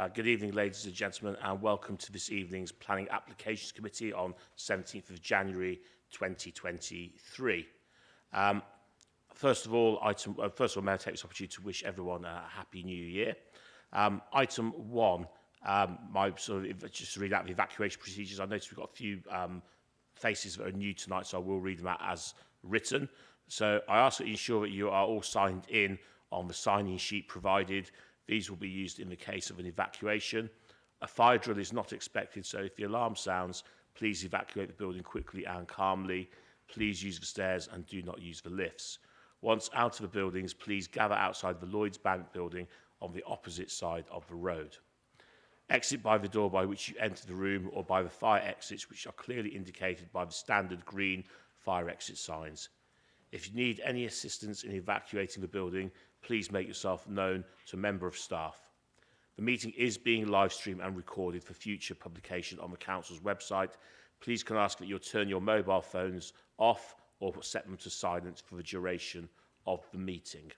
Good evening, ladies and gentlemen, and welcome to this evening's Planning Applications Committee on 17th of January 2023. First of all, may I take this opportunity to wish everyone a happy new year. Item 1, just to read out the evacuation procedures. I noticed we've got a few faces that are new tonight, so I will read them out as written. So I ask that you ensure that you are all signed in on the sign-in sheet provided. These will be used in the case of an evacuation. A fire drill is not expected, so if the alarm sounds, please evacuate the building quickly and calmly. Please use the stairs and do not use the lifts. Once out of the buildings, please gather outside the Lloyds Bank building on the opposite side of the road. Exit by the door by which you enter the room or by the fire exits, which are clearly indicated by the standard green fire exit signs. If you need any assistance in evacuating the building, please make yourself known to a member of staff. The meeting is being live streamed and recorded for future publication on the Council's website. Please can I ask that you'll turn your mobile phones off or set them to silent for the duration of the meeting.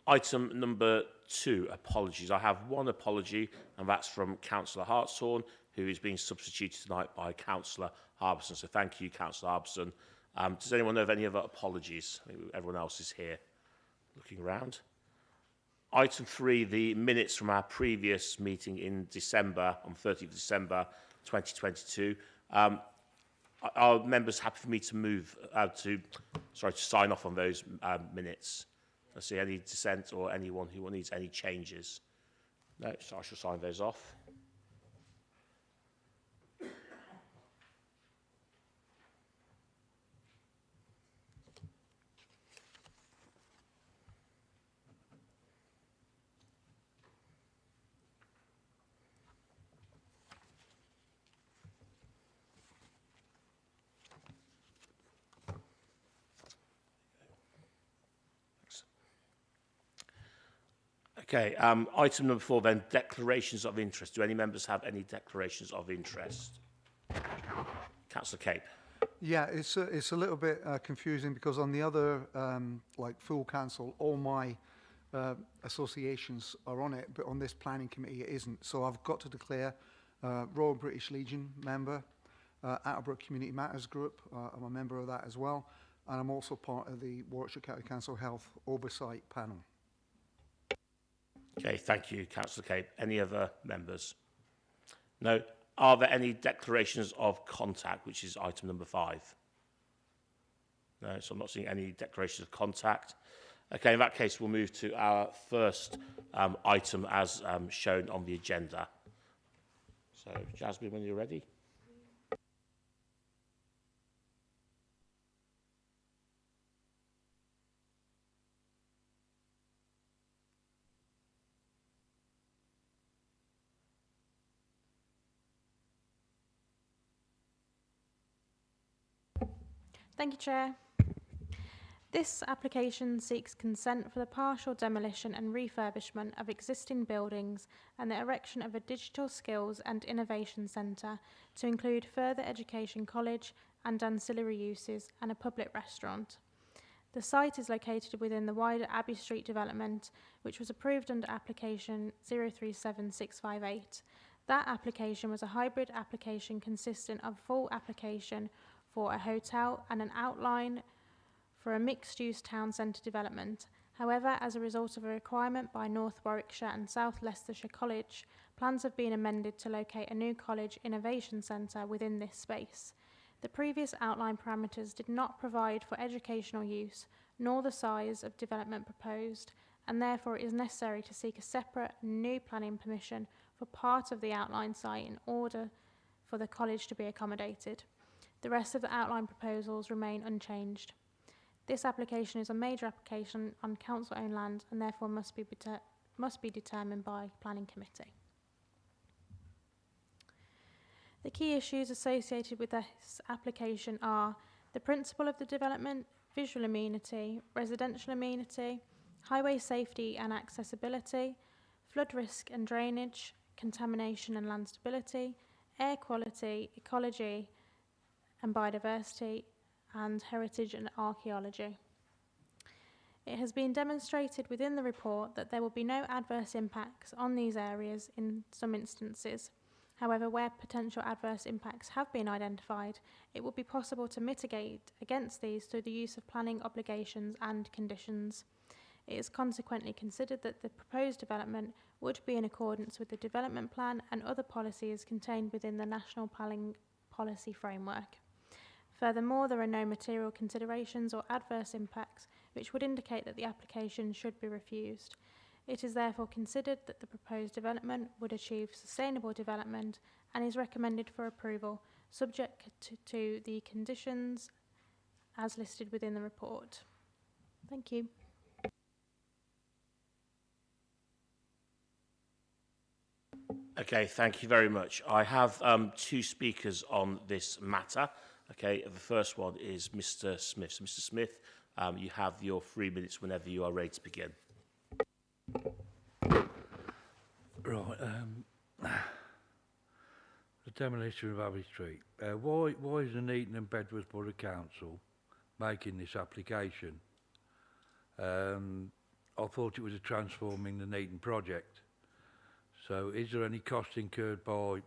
Item number 2, apologies. I have one apology, and that's from Councillor Hartshorn, who is being substituted tonight by Councillor Harbison. So thank you, Councillor Harbison. Does anyone know of any other apologies? I think everyone else is here looking around. Item 3, the minutes from our previous meeting in December, on 30th of December 2022. Are members happy for me to move, to sign off on those minutes? I see any dissent or anyone who needs any changes? No, so I shall sign those off. Okay, item number 4 then, declarations of interest. Do any members have any declarations of interest? Councillor Cape. Yeah, it's a little bit confusing because on the other, like full council, all my associations are on it, but on this planning committee it isn't. So I've got to declare Royal British Legion member, Attleborough Community Matters Group, I'm a member of that as well, and I'm also part of the Warwickshire County Council Health Oversight Panel. Okay, thank you, Councillor Cape. Any other members? No. Are there any declarations of contact, which is item number 5? No, so I'm not seeing any declarations of contact. Okay, in that case, we'll move to our first item as shown on the agenda. So, Jasmine, when you're ready. Thank you, Chair. This application seeks consent for the partial demolition and refurbishment of existing buildings and the erection of a digital skills and innovation centre to include further education college and ancillary uses and a public restaurant. The site is located within the wider Abbey Street development, which was approved under application 037658. That application was a hybrid application consisting of full application for a hotel and an outline for a mixed-use town centre development. However, as a result of a requirement by North Warwickshire and South Leicestershire College, plans have been amended to locate a new college innovation centre within this space. The previous outline parameters did not provide for educational use, nor the size of development proposed, and therefore it is necessary to seek a separate new planning permission for part of the outline site in order for the college to be accommodated. The rest of the outline proposals remain unchanged. This application is a major application on council-owned land and therefore must be determined by Planning Committee. The key issues associated with this application are the principle of the development, visual amenity, residential amenity, highway safety and accessibility, flood risk and drainage, contamination and land stability, air quality, ecology and biodiversity, and heritage and archaeology. It has been demonstrated within the report that there will be no adverse impacts on these areas in some instances. However, where potential adverse impacts have been identified, it will be possible to mitigate against these through the use of planning obligations and conditions. It is consequently considered that the proposed development would be in accordance with the development plan and other policies contained within the National Planning Policy Framework. Furthermore, there are no material considerations or adverse impacts which would indicate that the application should be refused. It is therefore considered that the proposed development would achieve sustainable development and is recommended for approval, subject to the conditions as listed within the report. Thank you. Okay, thank you very much. I have two speakers on this matter. Okay, the first one is Mr. Smith. So, Mr. Smith, you have your 3 minutes whenever you are ready to begin. Right, the demolition of Abbey Street. Why is the Nuneaton and Bedworth Borough Council making this application? I thought it was a transforming the Nuneaton project. So is there any cost incurred by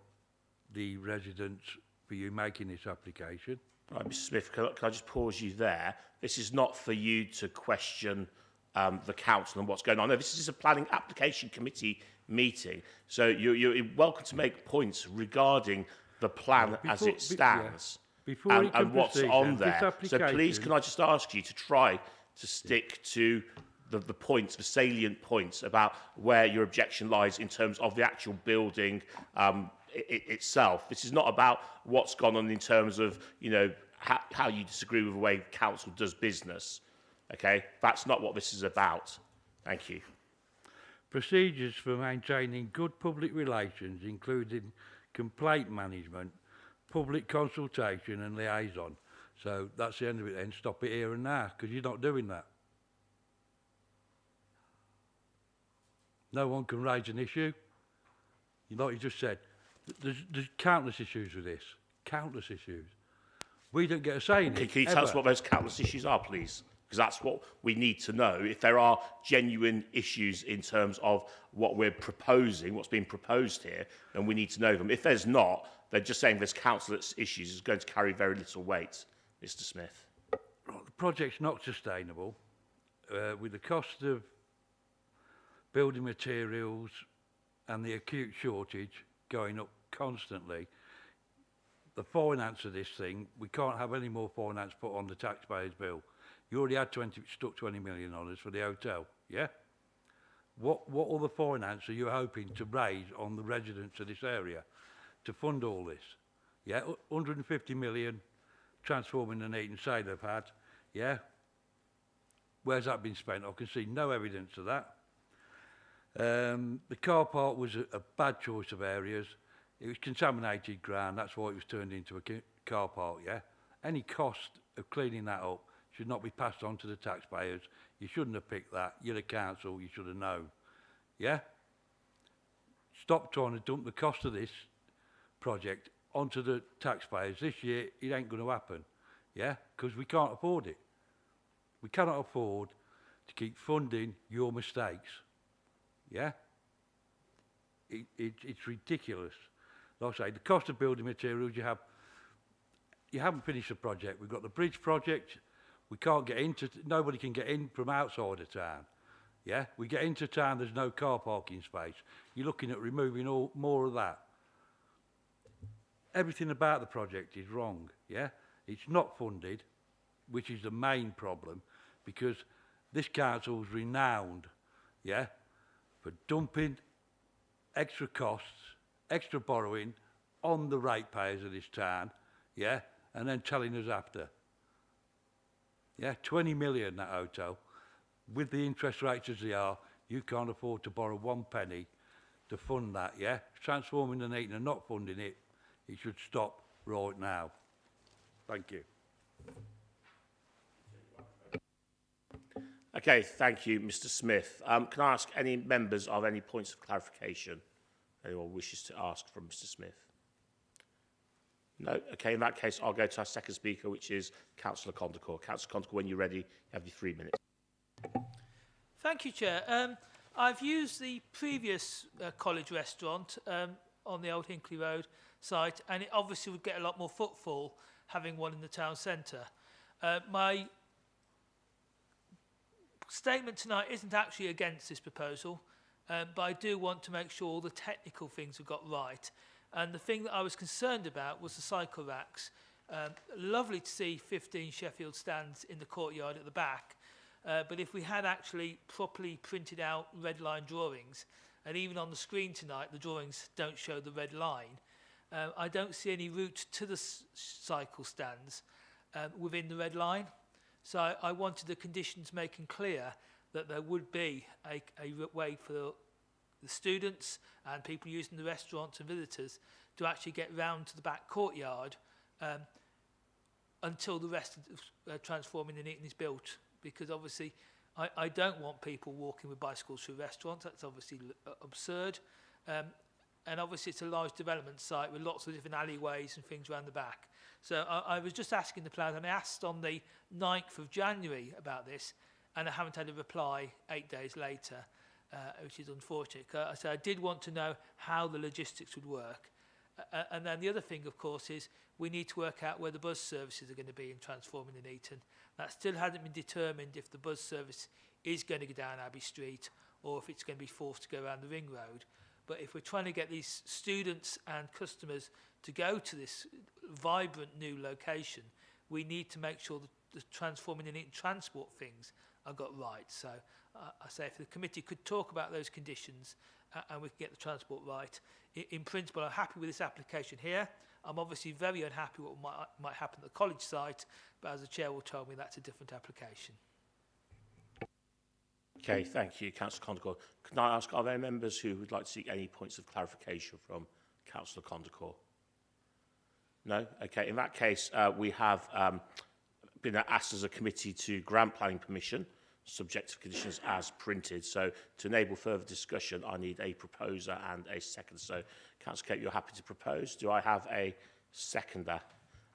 the residents for you making this application? Right, Mr. Smith, can I just pause you there? This is not for you to question the council and what's going on. No, this is a planning application committee meeting. So you're welcome to make points regarding the plan as it stands and what's on there. So please, can I just ask you to try to stick to the points, the salient points about where your objection lies in terms of the actual building itself. This is not about what's gone on in terms of, you know, how you disagree with the way council does business. Okay, that's not what this is about. Thank you. Procedures for maintaining good public relations, including complaint management, public consultation and liaison. So that's the end of it then. Stop it here and now, because you're not doing that. No one can raise an issue. Like you just said, there's countless issues with this. Countless issues. We don't get a say in it. Can you tell us what those countless issues are, please? Because that's what we need to know. If there are genuine issues in terms of what we're proposing, what's being proposed here, then we need to know them. If there's not, then just saying there's councillors' issues is going to carry very little weight, Mr. Smith. Right, the project's not sustainable. With the cost of building materials and the acute shortage going up constantly, the finance of this thing, we can't have any more finance put on the taxpayers' bill. You already had 20 million on us for the hotel, yeah? What other finance are you hoping to raise on the residents of this area to fund all this? Yeah, 150 million transforming the Nuneaton say they've had, yeah? Where's that been spent? I can see no evidence of that. The car park was a bad choice of areas. It was contaminated ground, that's why it was turned into a car park, yeah? Any cost of cleaning that up should not be passed on to the taxpayers. You shouldn't have picked that. You're the council, you should have known. Yeah? Stop trying to dump the cost of this project onto the taxpayers. This year, it ain't going to happen. Yeah? Because we can't afford it. We cannot afford to keep funding your mistakes. Yeah? It's ridiculous. Like I say, the cost of building materials, you haven't finished the project. We've got the bridge project. We can't get into, nobody can get in from outside of town. Yeah, we get into town, there's no car parking space. You're looking at removing more of that. Everything about the project is wrong, yeah? It's not funded, which is the main problem, because this council is renowned, yeah, for dumping extra costs, extra borrowing on the ratepayers of this town, yeah, and then telling us after. Yeah, 20 million that hotel. With the interest rates as they are, you can't afford to borrow 1 penny to fund that, yeah? Transforming the Nuneaton and not funding it, it should stop right now. Thank you. Okay, thank you, Mr. Smith. Can I ask any members of any points of clarification? Anyone wishes to ask from Mr. Smith? No? Okay, in that case, I'll go to our second speaker, which is Councillor Condacor. Councillor Condacor, when you're ready, you have your 3 minutes. Thank you, Chair. I've used the previous college restaurant on the Old Hinkley Road site, and it obviously would get a lot more footfall having one in the town centre. My statement tonight isn't actually against this proposal, but I do want to make sure all the technical things are got right. And the thing that I was concerned about was the cycle racks. Lovely to see 15 Sheffield stands in the courtyard at the back, but if we had actually properly printed out red line drawings, and even on the screen tonight the drawings don't show the red line, I don't see any route to the cycle stands within the red line. So I wanted the conditions making clear that there would be a way for the students and people using the restaurants and visitors to actually get round to the back courtyard until the rest of transforming Nuneaton is built. Because obviously I don't want people walking with bicycles through restaurants. That's obviously absurd. And obviously it's a large development site with lots of different alleyways and things around the back. So I was just asking the plan, and I asked on the 9th of January about this, and I haven't had a reply 8 days later, which is unfortunate. So I did want to know how the logistics would work. And then the other thing, of course, is we need to work out where the bus services are going to be in transforming Nuneaton. That still hasn't been determined if the bus service is going to go down Abbey Street or if it's going to be forced to go around the Ring Road. But if we're trying to get these students and customers to go to this vibrant new location, we need to make sure that the transforming Nuneaton transport things are got right. So I say if the committee could talk about those conditions and we can get the transport right. In principle, I'm happy with this application here. I'm obviously very unhappy with what might happen at the college site, but as the chair will tell me, that's a different application. Okay, thank you, Councillor Condacor. Can I ask, are there members who would like to seek any points of clarification from Councillor Condacor? No? Okay, in that case, we have been asked as a committee to grant planning permission, subject to conditions as printed. So to enable further discussion, I need a proposer and a seconder. So, Councillor Cape, you're happy to propose. Do I have a seconder?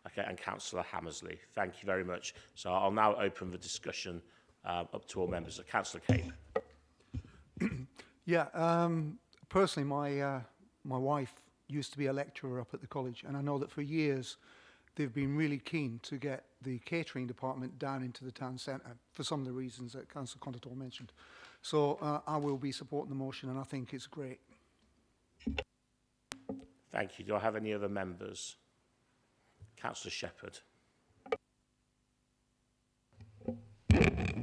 Okay, and Councillor Hammersley. Thank you very much. So I'll now open the discussion up to all members. So, Councillor Cape. Yeah, personally, my wife used to be a lecturer up at the college, and I know that for years they've been really keen to get the catering department down into the town centre for some of the reasons that Councillor Condacor mentioned. So I will be supporting the motion, and I think it's great. Thank you. Do I have any other members? Councillor Shepherd.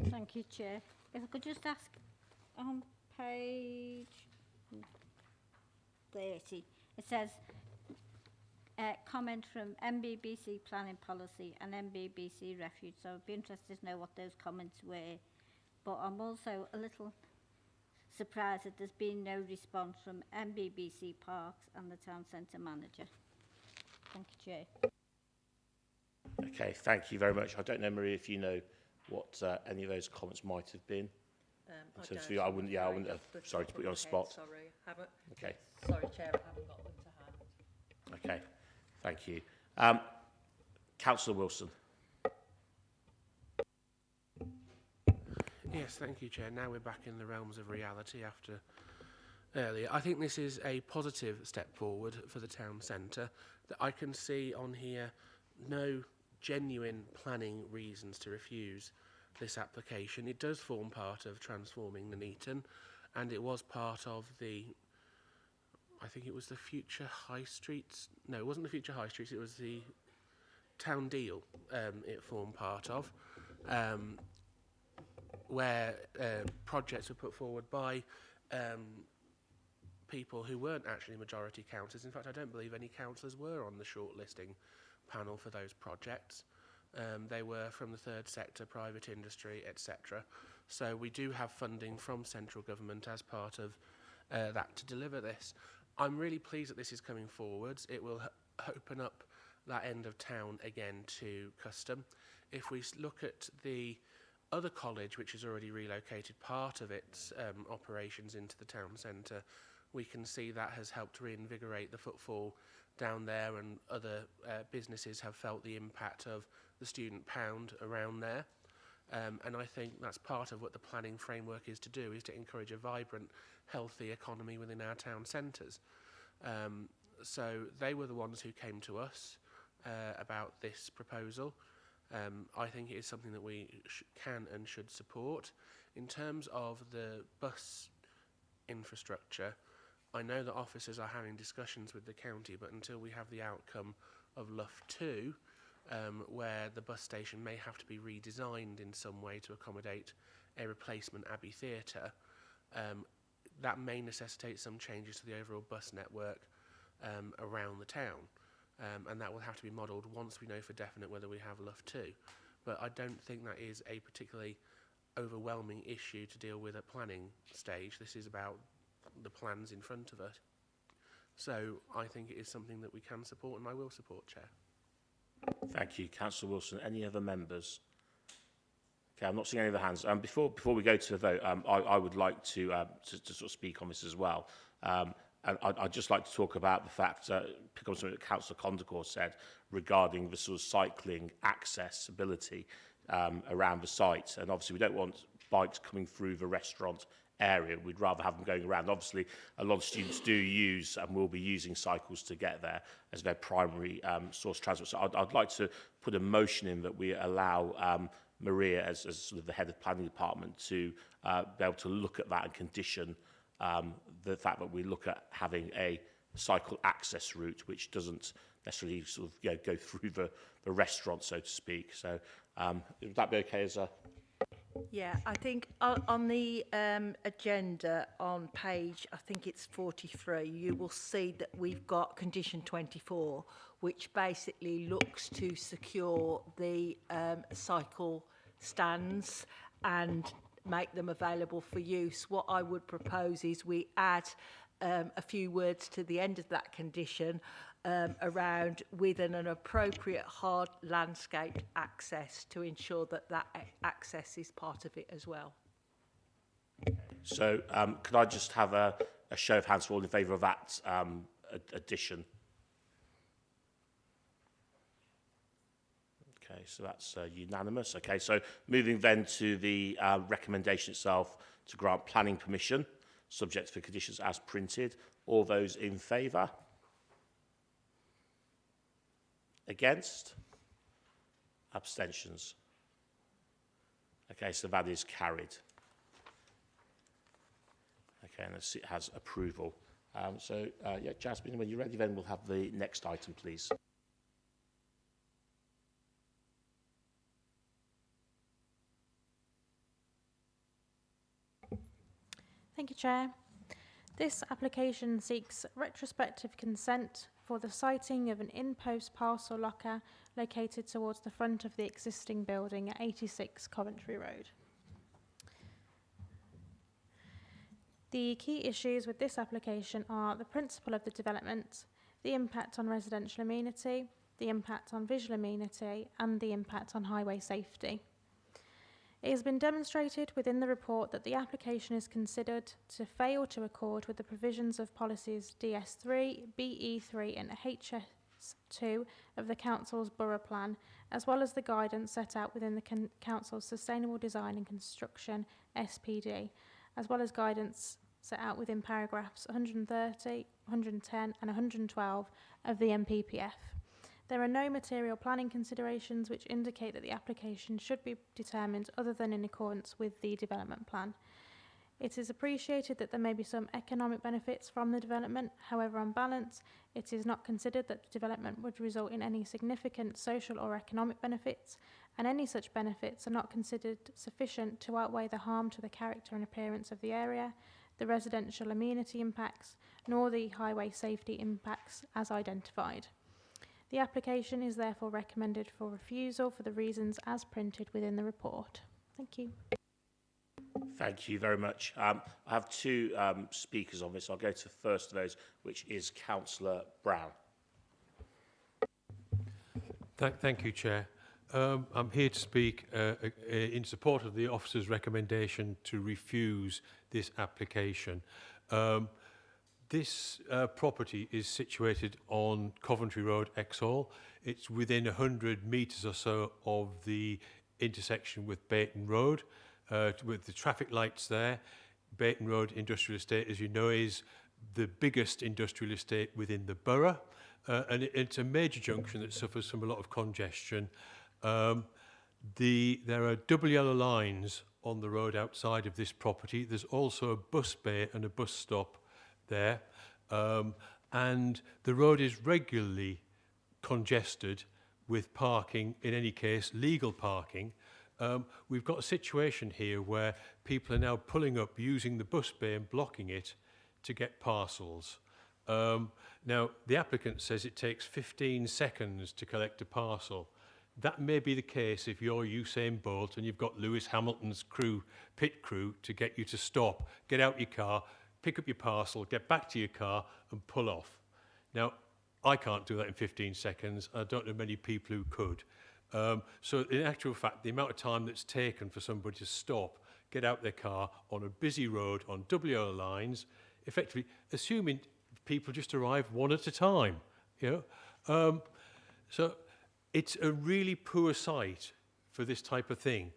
Thank you, Chair. If I could just ask on page 30, it says comment from MBBC planning policy and MBBC refuge. So I'd be interested to know what those comments were. But I'm also a little surprised that there's been no response from MBBC Parks and the town centre manager. Thank you, Chair. Okay, thank you very much. I don't know, Marie, if you know what any of those comments might have been. In terms of you, I wouldn't have, sorry to put you on the spot. Sorry, haven't. Okay. Sorry, Chair, I haven't got them to hand. Okay, thank you. Councillor Wilson. Yes, thank you, Chair. Now we're back in the realms of reality after earlier. I think this is a positive step forward for the town centre. That I can see on here no genuine planning reasons to refuse this application. It does form part of transforming Nuneaton, and it was part of the, I think it was the future high streets. No, it wasn't the future high streets, it was the town deal it formed part of, where projects were put forward by people who weren't actually majority councillors. In fact, I don't believe any councillors were on the shortlisting panel for those projects. They were from the third sector, private industry, etc. So we do have funding from central government as part of that to deliver this. I'm really pleased that this is coming forwards. It will open up that end of town again to custom. If we look at the other college, which has already relocated part of its operations into the town centre, we can see that has helped reinvigorate the footfall down there, and other businesses have felt the impact of the student pound around there. And I think that's part of what the planning framework is to do, is to encourage a vibrant, healthy economy within our town centres. So they were the ones who came to us about this proposal. I think it is something that we can and should support. In terms of the bus infrastructure, I know that officers are having discussions with the county, but until we have the outcome of Luff 2, where the bus station may have to be redesigned in some way to accommodate a replacement Abbey Theatre, that may necessitate some changes to the overall bus network around the town. And that will have to be modelled once we know for definite whether we have Luff 2. But I don't think that is a particularly overwhelming issue to deal with at planning stage. This is about the plans in front of us. So I think it is something that we can support, and I will support, Chair. Thank you. Councillor Wilson. Any other members? Okay, I'm not seeing any other hands. Before we go to the vote, I would like to sort of speak on this as well. And I'd just like to talk about the fact, pick up something that Councillor Condecourt said regarding the sort of cycling accessibility around the site. And obviously we don't want bikes coming through the restaurant area. We'd rather have them going around. Obviously, a lot of students do use and will be using cycles to get there as their primary source of transport. So I'd like to put a motion in that we allow Maria, as sort of the head of the planning department, to be able to look at that and condition the fact that we look at having a cycle access route which doesn't necessarily sort of go through the restaurant, so to speak. So would that be okay as a... Yeah, I think on the agenda on page, I think it's 43, you will see that we've got condition 24, which basically looks to secure the cycle stands and make them available for use. What I would propose is we add a few words to the end of that condition around with an appropriate hard landscaped access to ensure that that access is part of it as well. So could I just have a show of hands for all in favour of that addition? Okay, so that's unanimous. Okay, so moving then to the recommendation itself to grant planning permission, subject to the conditions as printed. All those in favour? Against? Abstentions? Okay, so that is carried. Okay, and it has approval. Yeah, Jasmine, when you're ready, then we'll have the next item, please. Thank you, Chair. This application seeks retrospective consent for the siting of an in-post parcel locker located towards the front of the existing building at 86 Coventry Road. The key issues with this application are the principle of the development, the impact on residential amenity, the impact on visual amenity, and the impact on highway safety. It has been demonstrated within the report that the application is considered to fail to accord with the provisions of policies DS3, BE3 and HS2 of the Council's Borough Plan, as well as the guidance set out within the Council's Sustainable Design and Construction SPD, as well as guidance set out within paragraphs 130, 110 and 112 of the MPPF. There are no material planning considerations which indicate that the application should be determined other than in accordance with the development plan. It is appreciated that there may be some economic benefits from the development. However, on balance, it is not considered that the development would result in any significant social or economic benefits, and any such benefits are not considered sufficient to outweigh the harm to the character and appearance of the area, the residential amenity impacts, nor the highway safety impacts as identified. The application is therefore recommended for refusal for the reasons as printed within the report. Thank you. Thank you very much. I have two speakers on this. I'll go to the first of those, which is Councillor Brown. Thank you, Chair. I'm here to speak in support of the officer's recommendation to refuse this application. This property is situated on Coventry Road, Exhall. It's within 100 metres or so of the intersection with Bayton Road, with the traffic lights there. Bayton Road Industrial Estate, as you know, is the biggest industrial estate within the borough, and it's a major junction that suffers from a lot of congestion. There are double yellow lines on the road outside of this property. There's also a bus bay and a bus stop there, and the road is regularly congested with parking, in any case legal parking. We've got a situation here where people are now pulling up using the bus bay and blocking it to get parcels. Now, the applicant says it takes 15 seconds to collect a parcel. That may be the case if you're Usain Bolt and you've got Lewis Hamilton's pit crew to get you to stop, get out your car, pick up your parcel, get back to your car and pull off. Now, I can't do that in 15 seconds. I don't know many people who could. So in actual fact, the amount of time that's taken for somebody to stop, get out their car on a busy road on double yellow lines, effectively assuming people just arrive one at a time, you know. So it's a really poor site for this type of thing.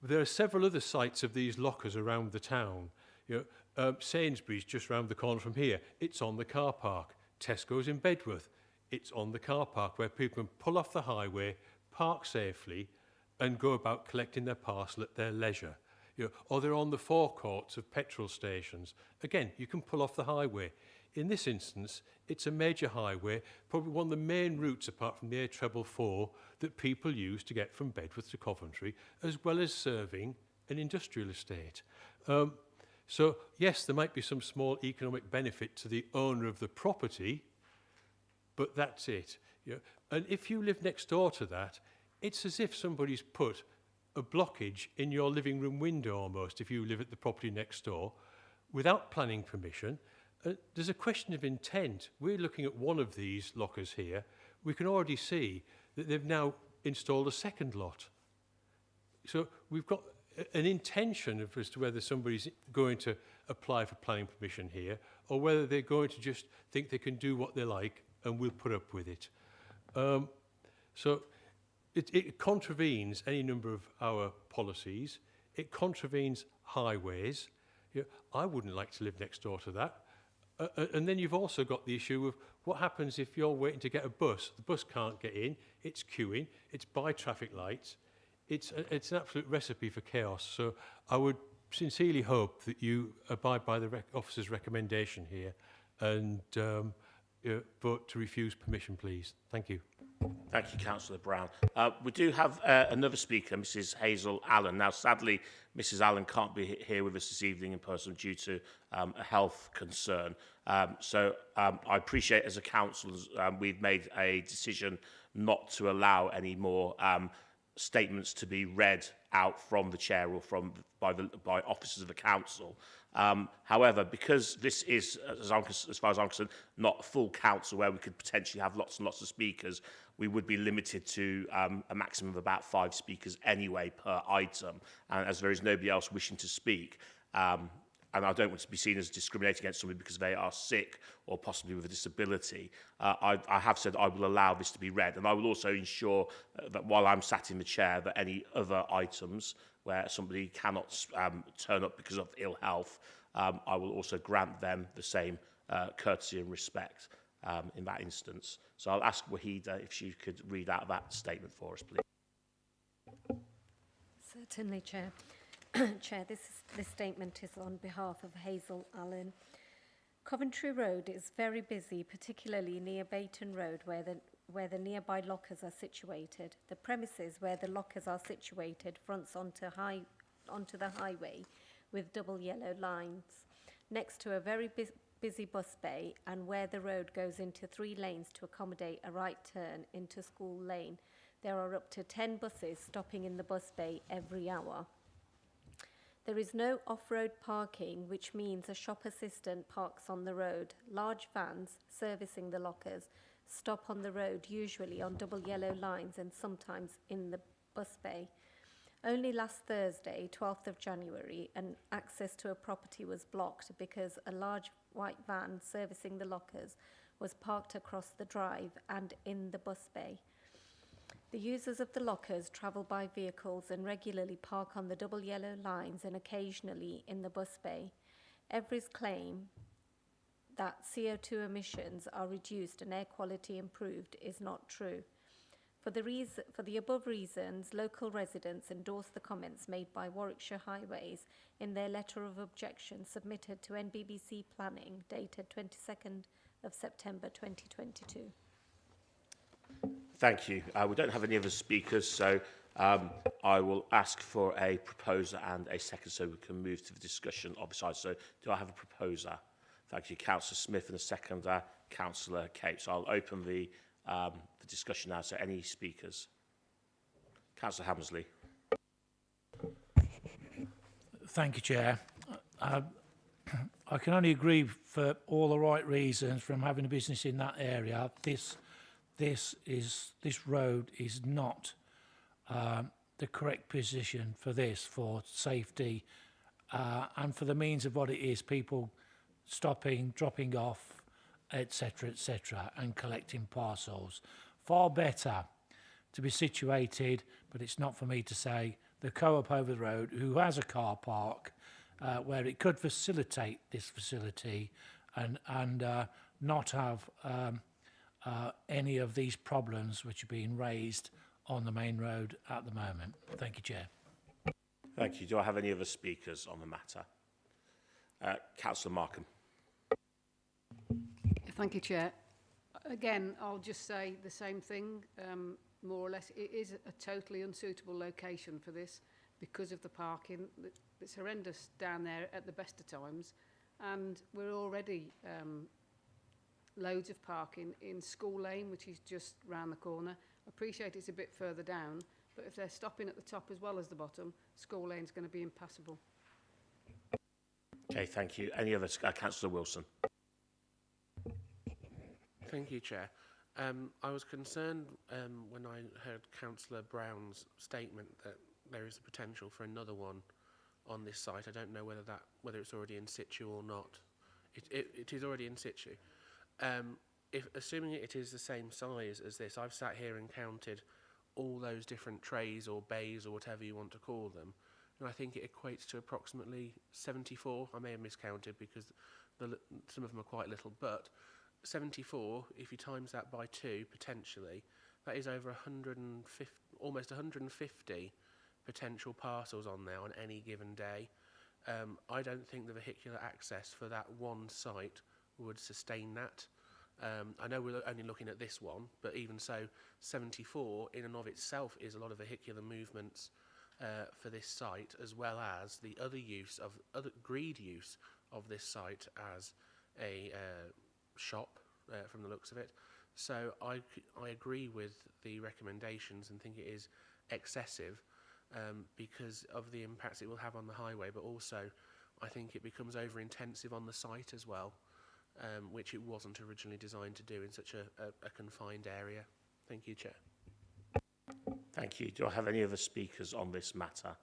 There are several other sites of these lockers around the town. You know, Sainsbury's just round the corner from here. It's on the car park. Tesco's in Bedworth. It's on the car park where people can pull off the highway, park safely, and go about collecting their parcel at their leisure. You know, or they're on the forecourts of petrol stations. Again, you can pull off the highway. In this instance, it's a major highway, probably one of the main routes apart from the A444 that people use to get from Bedworth to Coventry, as well as serving an industrial estate. So, yes, there might be some small economic benefit to the owner of the property, but that's it. You know? And if you live next door to that, it's as if somebody's put a blockage in your living room window almost, if you live at the property next door, without planning permission. There's a question of intent. We're looking at one of these lockers here. We can already see that they've now installed a second lot. So we've got an intention as to whether somebody's going to apply for planning permission here or whether they're going to just think they can do what they like and we'll put up with it. So it contravenes any number of our policies. It contravenes highways. You know, I wouldn't like to live next door to that. And then you've also got the issue of what happens if you're waiting to get a bus. The bus can't get in, it's queuing, it's by traffic lights. It's an absolute recipe for chaos. So I would sincerely hope that you abide by the officer's recommendation here and vote to refuse permission, please. Thank you. Thank you, Councillor Brown. We do have another speaker, Mrs Hazel Allen. Now, sadly, Mrs Allen can't be here with us this evening in person due to a health concern. So I appreciate as a council, we've made a decision not to allow any more statements to be read out from the chair or by officers of the council. However, because this is, as far as I'm concerned, not a full council where we could potentially have lots and lots of speakers, we would be limited to a maximum of about 5 speakers anyway per item. And as there is nobody else wishing to speak, and I don't want to be seen as discriminating against somebody because they are sick or possibly with a disability, I have said I will allow this to be read. And I will also ensure that while I'm sat in the chair, that any other items where somebody cannot turn up because of ill health, I will also grant them the same courtesy and respect in that instance. So I'll ask Wahida if she could read out that statement for us, please. Certainly, Chair. Chair, this statement is on behalf of Hazel Allen. Coventry Road is very busy, particularly near Bayton Road, where the nearby lockers are situated. The premises where the lockers are situated fronts onto the highway with double yellow lines, next to a very busy bus bay, and where the road goes into 3 lanes to accommodate a right turn into School Lane. There are up to 10 buses stopping in the bus bay every hour. There is no off-road parking, which means a shop assistant parks on the road. Large vans servicing the lockers stop on the road, usually on double yellow lines and sometimes in the bus bay. Only last Thursday, 12th of January, an access to a property was blocked because a large white van servicing the lockers was parked across the drive and in the bus bay. The users of the lockers travel by vehicles and regularly park on the double yellow lines and occasionally in the bus bay. Every's claim that CO2 emissions are reduced and air quality improved is not true. For the above reasons, local residents endorse the comments made by Warwickshire Highways in their letter of objection submitted to NBBC Planning dated 22nd of September 2022. Thank you. We don't have any other speakers, so I will ask for a proposer and a second so we can move to the discussion of the side. So do I have a proposer? Thank you, Councillor Smith, and a seconder, Councillor Cape. So I'll open the discussion now. So any speakers? Councillor Hammersley. Thank you, Chair. I can only agree for all the right reasons from having a business in that area. This road is not the correct position for this, for safety and for the means of what it is, people stopping, dropping off, etc., and collecting parcels. Far better to be situated, but it's not for me to say, the co-op over the road, who has a car park, where it could facilitate this facility and not have any of these problems which are being raised on the main road at the moment. Thank you, Chair. Thank you. Do I have any other speakers on the matter? Councillor Markham. Thank you, Chair. Again, I'll just say the same thing, more or less. It is a totally unsuitable location for this because of the parking. It's horrendous down there at the best of times, and we're already loads of parking in School Lane, which is just round the corner. I appreciate it's a bit further down, but if they're stopping at the top as well as the bottom, School Lane's going to be impassable. Okay, thank you. Any others? Councillor Wilson. Thank you, Chair. I was concerned when I heard Councillor Brown's statement that there is a potential for another one on this site. I don't know whether it's already in situ or not. It is already in situ. Assuming it is the same size as this, I've sat here and counted all those different trays or bays or whatever you want to call them, and I think it equates to approximately 74. I may have miscounted because some of them are quite little, but 74, if you times that by 2, potentially, that is over 150, almost 150 potential parcels on there on any given day. I don't think the vehicular access for that one site would sustain that. I know we're only looking at this one, but even so, 74 in and of itself is a lot of vehicular movements for this site, as well as the other use of this site as a shop from the looks of it. So I agree with the recommendations and think it is excessive because of the impacts it will have on the highway, but also I think it becomes over intensive on the site as well, which it wasn't originally designed to do in such a confined area. Thank you, Chair. Thank you. Do I have any other speakers on this matter?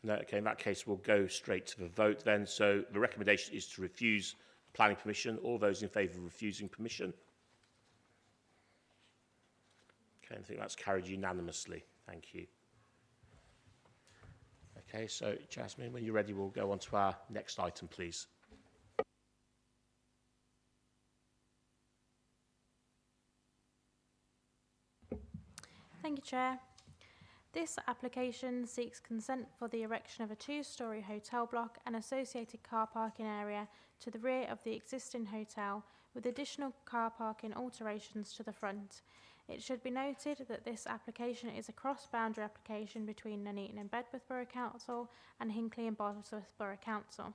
No, okay, in that case, we'll go straight to the vote then. So the recommendation is to refuse planning permission. All those in favour of refusing permission? Okay, I think that's carried unanimously. Thank you. Okay, so Jasmine, when you're ready, we'll go on to our next item, please. Thank you, Chair. This application seeks consent for the erection of a two-storey hotel block and associated car parking area to the rear of the existing hotel, with additional car parking alterations to the front. It should be noted that this application is a cross-boundary application between Nuneaton and Bedworth Borough Council and Hinckley and Bosworth Borough Council.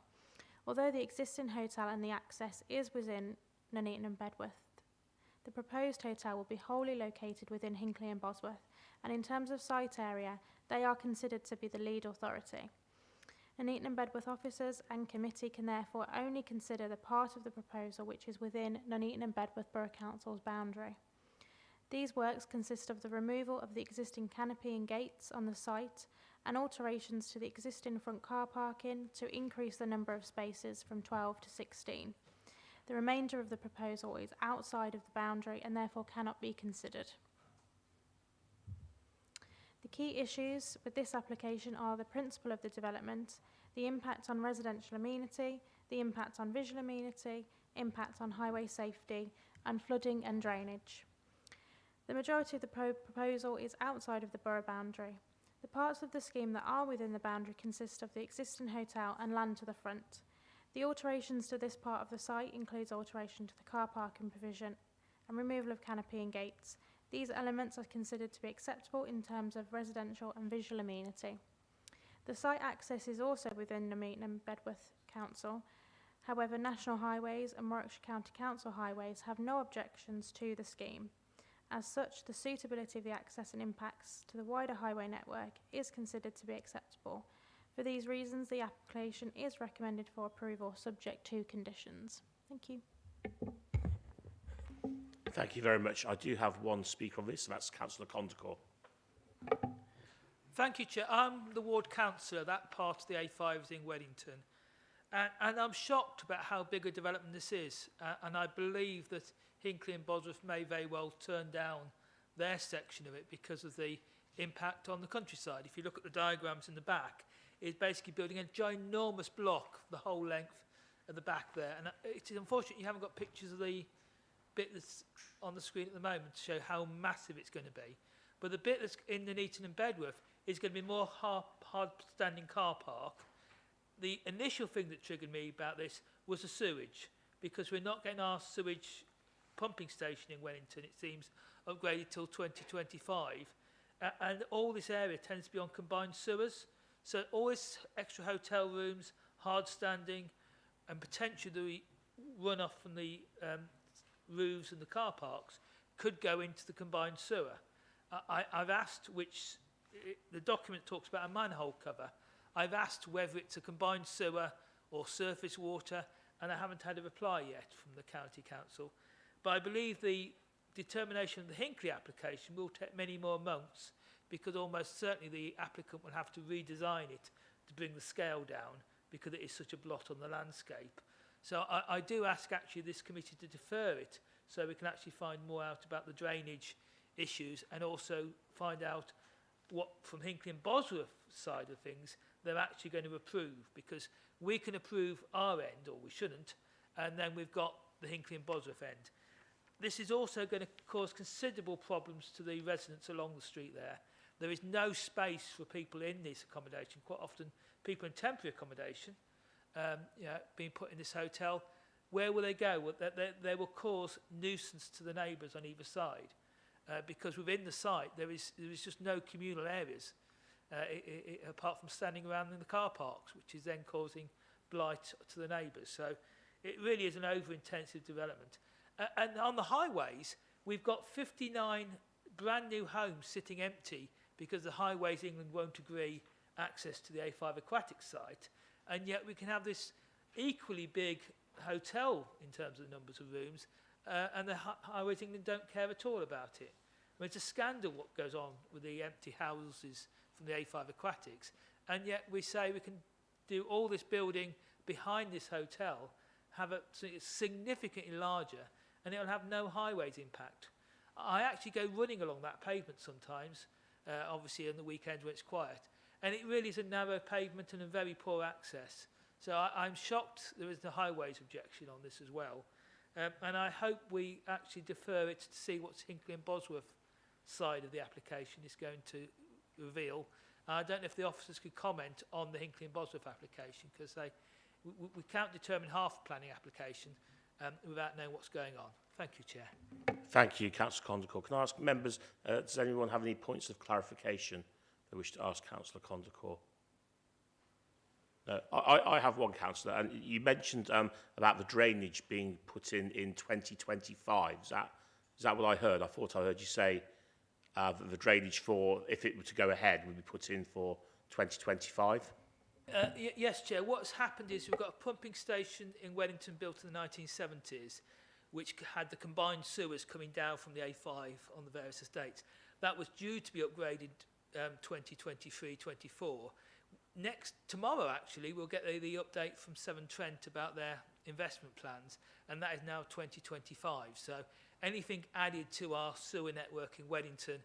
Although the existing hotel and the access is within Nuneaton and Bedworth, the proposed hotel will be wholly located within Hinckley and Bosworth, and in terms of site area, they are considered to be the lead authority. Nuneaton and Bedworth officers and committee can therefore only consider the part of the proposal which is within Nuneaton and Bedworth Borough Council's boundary. These works consist of the removal of the existing canopy and gates on the site and alterations to the existing front car parking to increase the number of spaces from 12 to 16. The remainder of the proposal is outside of the boundary and therefore cannot be considered. The key issues with this application are the principle of the development, the impact on residential amenity, the impact on visual amenity, impact on highway safety, and flooding and drainage. The majority of the proposal is outside of the borough boundary. The parts of the scheme that are within the boundary consist of the existing hotel and land to the front. The alterations to this part of the site includes alteration to the car parking provision and removal of canopy and gates. These elements are considered to be acceptable in terms of residential and visual amenity. The site access is also within Nuneaton and Bedworth Council. However, National Highways and Warwickshire County Council Highways have no objections to the scheme. As such, the suitability of the access and impacts to the wider highway network is considered to be acceptable. For these reasons, the application is recommended for approval subject to conditions. Thank you. Thank you very much. I do have one speaker on this, and that's Councillor Condacor. Thank you, Chair. I'm the ward councillor. That part of the A5 is in Wellington. And I'm shocked about how big a development this is. And I believe that Hinckley and Bosworth may very well turn down their section of it because of the impact on the countryside. If you look at the diagrams in the back, it's basically building a ginormous block the whole length of the back there. And it's unfortunate you haven't got pictures of the bit that's on the screen at the moment to show how massive it's going to be. But the bit that's in Nuneaton and Bedworth is going to be more hard-standing car park. The initial thing that triggered me about this was the sewage, because we're not getting our sewage pumping station in Wellington, it seems, upgraded till 2025. And all this area tends to be on combined sewers. So all this extra hotel rooms, hard standing, and potentially the runoff from the roofs and the car parks could go into the combined sewer. I've asked the document talks about a manhole cover. I've asked whether it's a combined sewer or surface water, and I haven't had a reply yet from the county council. But I believe the determination of the Hinckley application will take many more months, because almost certainly the applicant will have to redesign it to bring the scale down, because it is such a blot on the landscape. So I do ask actually this committee to defer it, so we can actually find more out about the drainage issues, and also find out what from Hinckley and Bosworth side of things they're actually going to approve, because we can approve our end, or we shouldn't, and then we've got the Hinckley and Bosworth end. This is also going to cause considerable problems to the residents along the street there. There is no space for people in this accommodation. Quite often, people in temporary accommodation, being put in this hotel, where will they go? Well, they will cause nuisance to the neighbours on either side, because within the site there is just no communal areas, apart from standing around in the car parks, which is then causing blight to the neighbours. So it really is an over-intensive development. And on the highways, we've got 59 brand new homes sitting empty because the Highways England won't agree access to the A5 aquatic site. And yet we can have this equally big hotel in terms of the numbers of rooms, and the Highways England don't care at all about it. I mean, it's a scandal what goes on with the empty houses from the A5 aquatics, and yet we say we can do all this building behind this hotel, have it significantly larger, and it will have no highways impact. I actually go running along that pavement sometimes, obviously on the weekends when it's quiet, and it really is a narrow pavement and a very poor access. So I'm shocked there is the highways objection on this as well. And I hope we actually defer it to see what Hinckley and Bosworth side of the application is going to reveal. I don't know if the officers could comment on the Hinckley and Bosworth application, because we can't determine half the planning application without knowing what's going on. Thank you, Chair. Thank you, Councillor Condacor. Can I ask members, does anyone have any points of clarification they wish to ask Councillor Condacor? No, I have one, Councillor, and you mentioned about the drainage being put in 2025. Is that what I heard? I thought I heard you say that the drainage for, if it were to go ahead, would be put in for 2025? Yes, Chair. What's happened is we've got a pumping station in Wellington built in the 1970s, which had the combined sewers coming down from the A5 on the various estates. That was due to be upgraded 2023-24. Tomorrow, actually, we'll get the update from Severn Trent about their investment plans, and that is now 2025. So anything added to our sewer network in Wellington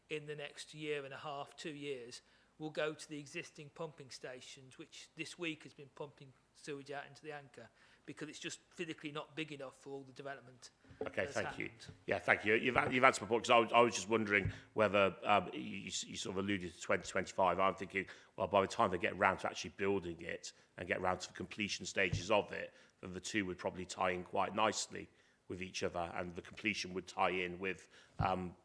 in the next year and a half, 2 years, will go to the existing pumping stations, which this week has been pumping sewage out into the Anchor, because it's just physically not big enough for all the development. Okay, that's thank you. happened. Yeah, thank you. You've answered my point, because I was just wondering whether you sort of alluded to 2025. I'm thinking, well, by the time they get round to actually building it and get round to the completion stages of it, then the two would probably tie in quite nicely with each other, and the completion would tie in with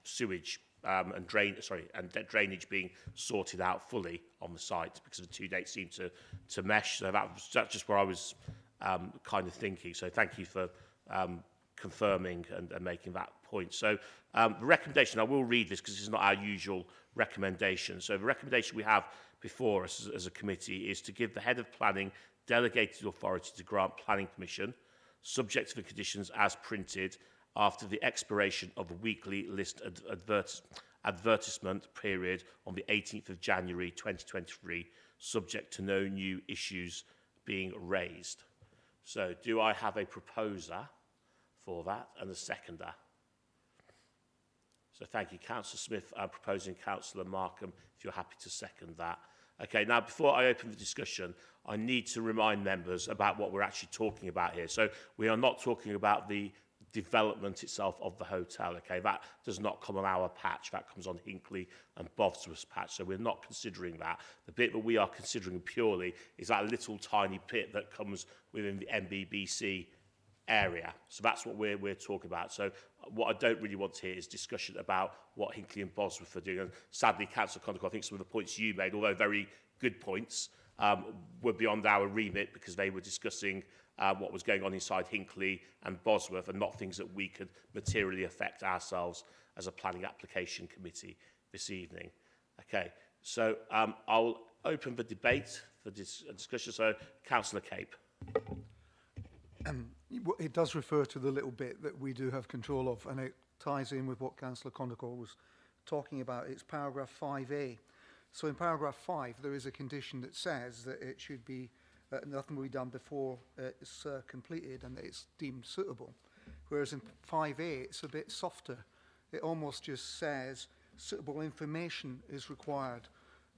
sewage and drainage being sorted out fully on the site, because the two dates seem to mesh. So that's just where I was kind of thinking. So thank you for confirming and making that point. So the recommendation, I will read this because this is not our usual recommendation. So the recommendation we have before us as a committee is to give the head of planning delegated authority to grant planning permission, subject to the conditions as printed, after the expiration of the weekly list advertisement period on the 18th of January 2023, subject to no new issues being raised. So do I have a proposer for that and a seconder? So thank you, Councillor Smith, proposing Councillor Markham, if you're happy to second that. Okay, now before I open the discussion, I need to remind members about what we're actually talking about here. So we are not talking about the development itself of the hotel, okay? That does not come on our patch, that comes on Hinckley and Bosworth's patch, so we're not considering that. The bit that we are considering purely is that little tiny pit that comes within the MBBC area. So that's what we're talking about. So what I don't really want to hear is discussion about what Hinckley and Bosworth are doing. And sadly, Councillor Condon, I think some of the points you made, although very good points, were beyond our remit, because they were discussing what was going on inside Hinckley and Bosworth, and not things that we could materially affect ourselves as a planning application committee this evening. Okay, so I'll open the debate for this discussion. So, Councillor Cape. It does refer to the little bit that we do have control of, and it ties in with what Councillor Condon was talking about. It's paragraph 5A. So in paragraph 5, there is a condition that says that it should be nothing will be done before it's completed and that it's deemed suitable. Whereas in 5A, it's a bit softer. It almost just says suitable information is required.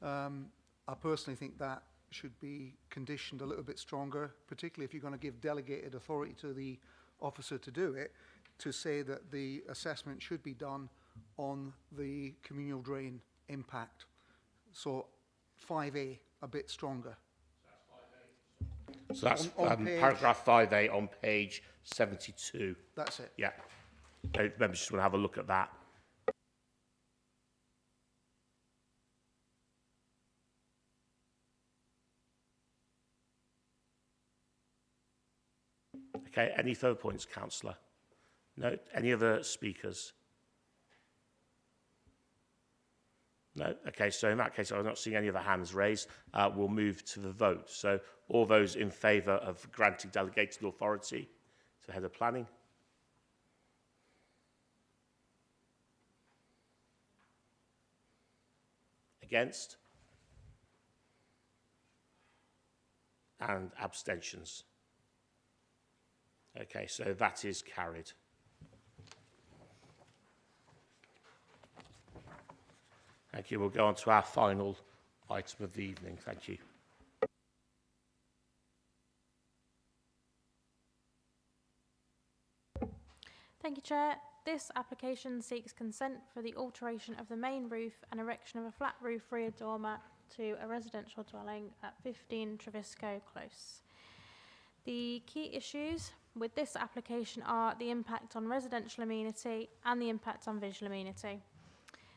I personally think that should be conditioned a little bit stronger, particularly if you're going to give delegated authority to the officer to do it, to say that the assessment should be done on the communal drain impact. So 5A, a bit stronger. So that's on page, paragraph 5A on page 72. That's it. Yeah. Members just want to have a look at that. Okay, any further points, Councillor? No? Any other speakers? No? Okay, so in that case, I'm not seeing any other hands raised. We'll move to the vote. So all those in favour of granting delegated authority to the head of planning? Against? And abstentions? Okay, so that is carried. Thank you. We'll go on to our final item of the evening. Thank you. Thank you, Chair. This application seeks consent for the alteration of the main roof and erection of a flat roof rear dormer to a residential dwelling at 15 Trevisco Close. The key issues with this application are the impact on residential amenity and the impact on visual amenity.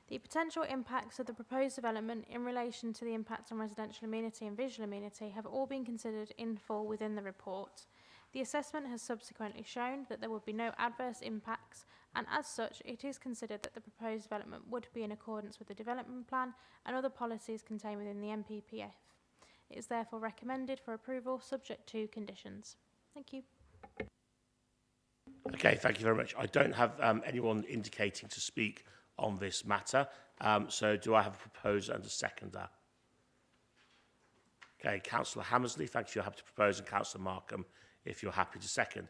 The potential impacts of the proposed development in relation to the impact on residential amenity and visual amenity have all been considered in full within the report. The assessment has subsequently shown that there would be no adverse impacts, and as such, it is considered that the proposed development would be in accordance with the development plan and other policies contained within the MPPF. It is therefore recommended for approval subject to conditions. Thank you. Okay, thank you very much. I don't have anyone indicating to speak on this matter. So do I have a proposer and a seconder? Okay, Councillor Hammersley, thank you, you're happy to propose, and Councillor Markham, if you're happy to second.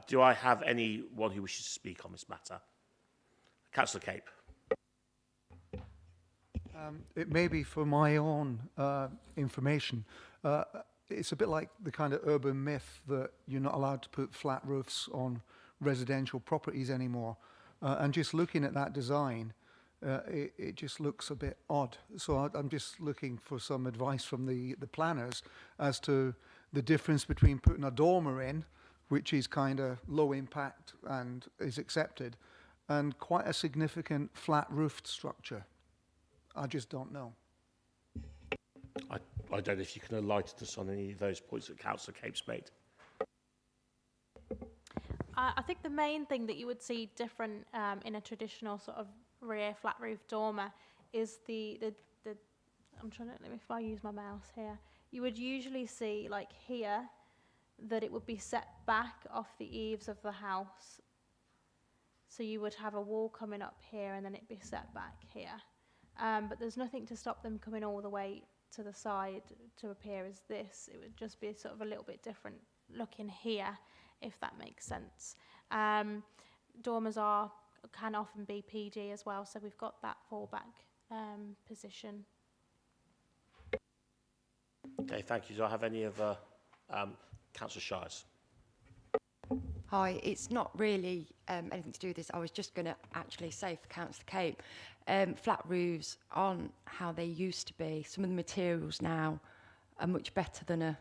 Do I have anyone who wishes to speak on this matter? Councillor Cape. It may be for my own information. It's a bit like the kind of urban myth that you're not allowed to put flat roofs on residential properties anymore. And just looking at that design, it just looks a bit odd. So I'm just looking for some advice from the planners as to the difference between putting a dormer in, which is kind of low impact and is accepted, and quite a significant flat roofed structure. I just don't know. I don't know if you can enlighten us on any of those points that Councillor Capes made. I think the main thing that you would see different in a traditional sort of rear flat roof dormer is the I'm trying to, if I use my mouse here, you would usually see like here that it would be set back off the eaves of the house. So you would have a wall coming up here and then it'd be set back here. But there's nothing to stop them coming all the way to the side to appear as this. It would just be sort of a little bit different looking here, if that makes sense. Dormers can often be PG as well, so we've got that fallback position. Okay, thank you. Do I have any other Councillor Shires? Hi, it's not really anything to do with this. I was just going to actually say for Councillor Cape, flat roofs aren't how they used to be. Some of the materials now are much better than a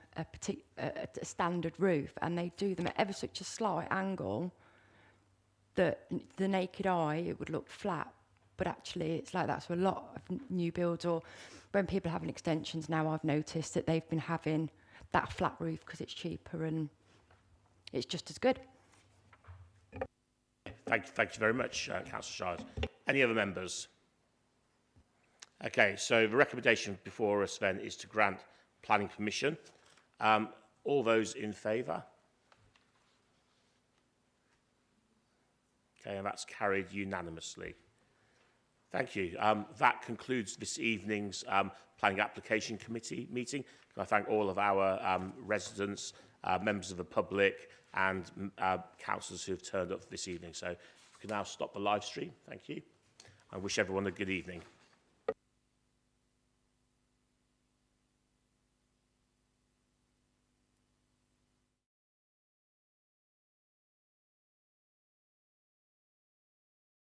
standard roof, and they do them at ever such a slight angle that the naked eye it would look flat, but actually it's like that. So a lot of new builds, or when people are having extensions now, I've noticed that they've been having that flat roof because it's cheaper and it's just as good. Thank you very much, Councillor Shires. Any other members? Okay, so the recommendation before us then is to grant planning permission. All those in favour? Okay, and that's carried unanimously. Thank you. That concludes this evening's Planning Application Committee meeting. Can I thank all of our residents, members of the public and councillors who have turned up this evening. So we can now stop the live stream. Thank you. I wish everyone a good evening.